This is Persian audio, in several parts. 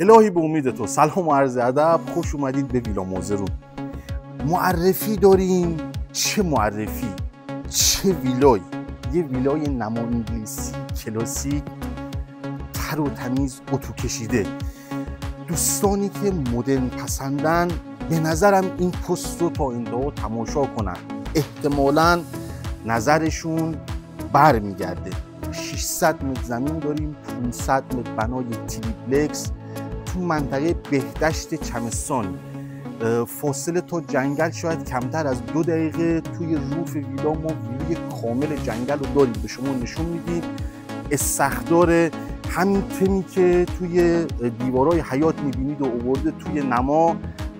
الهی به امید تو. سلام و عرض ادب، خوش اومدید به ویلا موزرون. معرفی داریم. چه معرفی، چه ویلایی. یه ویلای نما انگلیسی کلاسیک، تر و تمیز، اتو کشیده. دوستانی که مدرن پسندن به نظرم این پست رو تا انتها تماشا کنن، احتمالاً نظرشون برمیگرده. 600 متر زمین داریم، 500 متر بنای تریپلکس تو منطقه بهدشت چمستان. فاصله تا جنگل شاید کمتر از 2 دقیقه. توی روف ویلا ما ویوی کامل جنگل رو داریم، به شما نشون میدیم. استخدار همین تمی که توی دیوارای حیاط میبینید و آورده توی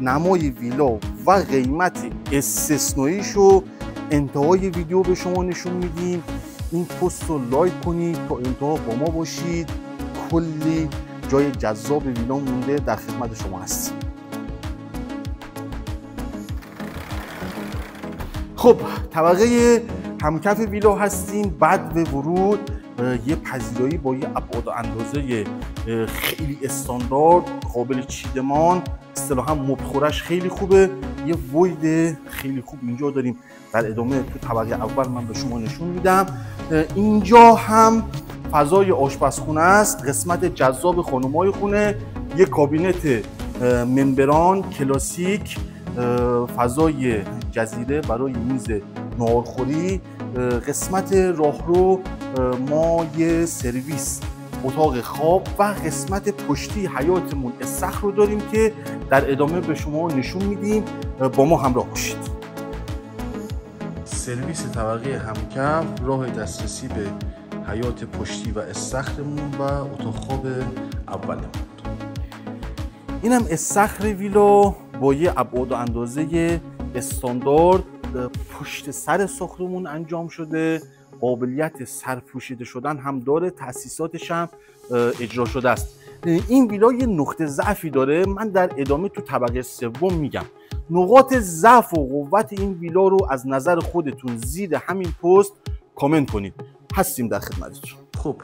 نمای ویلا و قیمت استثنائیشو انتهای ویدیو به شما نشون میدیم. این پست رو لایک کنید تا انتها با ما باشید. کلی جای جذاب ویلا مونده، در خدمت شما هستیم. خب طبقه همکف ویلا هستیم. بعد به ورود یه پذیرایی با یه ابعاد و اندازه خیلی استاندارد، قابل چیدمان، اصطلاحاً مبخورش خیلی خوبه. یه وید خیلی خوب اینجا داریم. در ادامه تو طبقه اول من به شما نشون میدم. اینجا هم فضای آشپزخونه است، قسمت جذاب خانمای خونه. یه کابینت ممبران کلاسیک، فضای جزیره برای میز ناهارخوری. قسمت راهرو ما یه سرویس، اتاق خواب و قسمت پشتی حیاطمون استخر رو داریم که در ادامه به شما نشون میدیم. با ما همراه باشید. سرویس طبقه همکف، راه دسترسی به حیاط پشتی و استخرمون و اتاق خواب اولمون. اینم استخر ویلا با یه ابعاد و اندازه استاندارد. پشت سر ساختمون انجام شده، قابلیت سرپوشیده شدن هم داره، تأسیساتش هم اجرا شده است. این ویلا یه نقطه ضعفی داره، من در ادامه تو طبقه سوم میگم. نقاط ضعف و قوت این ویلا رو از نظر خودتون زیر همین پست کامنت کنید. هستیم در خدمتتون. خب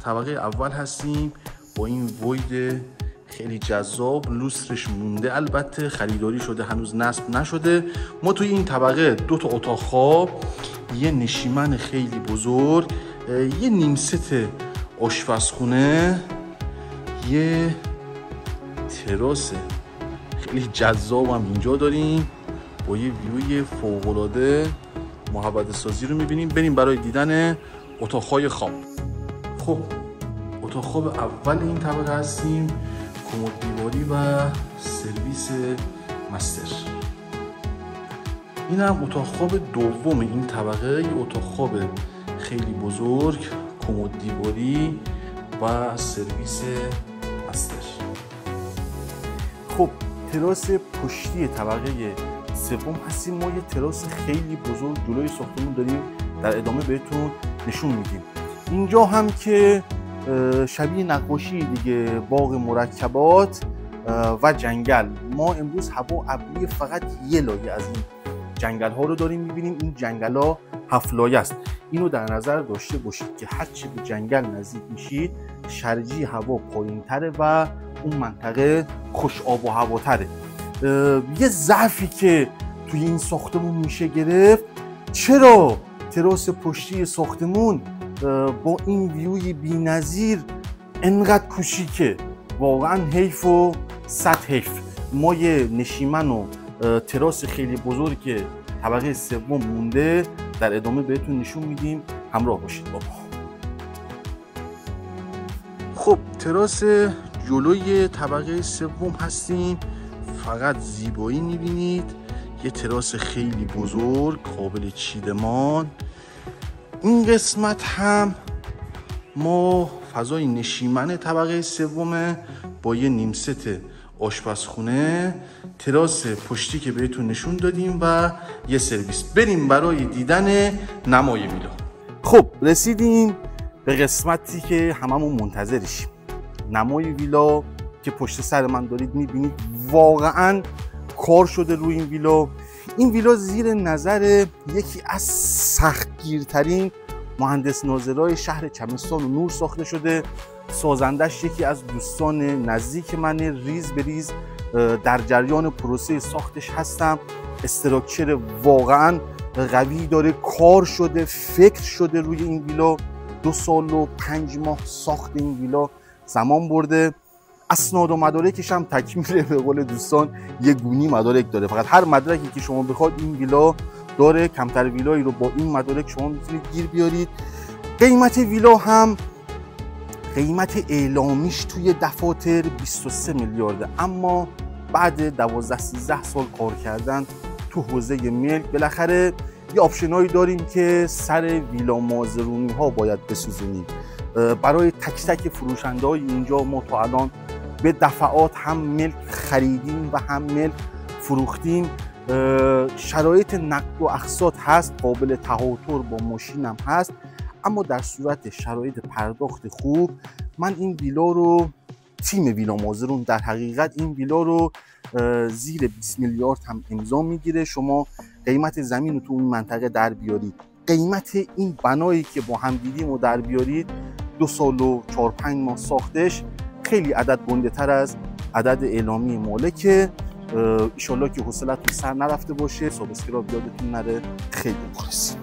طبقه اول هستیم با این وید خیلی جذاب. لوسترش مونده، البته خریداری شده، هنوز نصب نشده. ما توی این طبقه 2 تا اتاق خواب، یه نشیمن خیلی بزرگ، یه نیمست آشپزخونه، یه تراس خیلی جذاب هم اینجا داریم با یه ویوی فوق‌العاده. محوطه سازی رو می‌بینیم. بریم برای دیدن اتاق‌های خواب. خب اتاق خواب اول این طبقه هستیم، کمد دیواری و سرویس مستر. این هم اتاق خواب دوم این طبقه، یه اتاق خواب خیلی بزرگ، کمد دیواری و سرویس مستر. خب تراس پشتی طبقه سوم هستیم. ما یه تراس خیلی بزرگ جلوی ساختمون داریم، در ادامه بهتون نشون میدیم. اینجا هم که شبیه نقاشی دیگه، باغ مرکبات و جنگل. ما امروز هوا ابری، فقط یه لایه از این جنگل ها رو داریم میبینیم. این جنگل ها 7 لایه است. اینو در نظر داشته باشید که هرچی به جنگل نزدیک میشید شرجی هوا پایین تره و اون منطقه خوش آب و هواتره. یه ضعفی که توی این ساختمون میشه گرفت، چرا تراس پشتی ساختمون با این ویوی بی‌نظیر انقدر کوچیکه؟ واقعا حیف و صد حیف. ما یه نشیمن و تراس خیلی بزرگ طبقه سوم مونده، در ادامه بهتون نشون میدیم. همراه باشید با ما. خب تراس جلوی طبقه سوم هستیم، فقط زیبایی میبینید. یه تراس خیلی بزرگ، قابل چیدمان. این قسمت هم ما فضای نشیمن طبقه سومه با یه نیمست آشپزخونه، تراس پشتی که بهتون نشون دادیم و یه سرویس. بریم برای دیدن نمای ویلا. خب رسیدیم به قسمتی که هممون منتظرشیم. نمای ویلا که پشت سر من دارید میبینید، واقعا کار شده روی این ویلا. این ویلا زیر نظر یکی از سختگیرترین مهندس ناظرای شهر چمستان و نور ساخته شده. سازندش یکی از دوستان نزدیک منه، ریز به ریز در جریان پروسه ساختش هستم. استراکچر واقعا قوی داره، کار شده، فکر شده روی این ویلا. 2 سال و 5 ماه ساخت این ویلا زمان برده. اسناد و مدارکش هم تکمیل به قول دوستان یه گونی مدارک داره، فقط هر مدرکی که شما بخواد این ویلا داره. کمتر ویلایی رو با این مدارک شما میتونید گیر بیارید. قیمت ویلا هم قیمت اعلامیش توی دفاتر 23 میلیارده، اما بعد 12-13 سال کار کردن تو حوزه ملک بالاخره یه آپشنایی داریم که سر ویلا مازرونی ها باید بسوزونیم. برای تک تک فروشنده های اینجا ما تا الان به دفعات هم ملک خریدیم و هم ملک فروختیم. شرایط نقد و اقساط هست، قابل تهاتر با ماشین هم هست، اما در صورت شرایط پرداخت خوب من این ویلا رو، تیم ویلا مازرون در حقیقت این ویلا رو زیر 20 میلیارد هم امضا میگیره. شما قیمت زمین رو تو اون منطقه در بیارید، قیمت این بنایی که با هم دیدیم و در بیارید، 2 سال و 4-5 ماه ساختش، خیلی عدد گنده تر از عدد اعلامی مالکه. ایشالله که حوصلتون سر نرفته باشه. سابسکرایب یادتون نره. خیلی مخلصیم.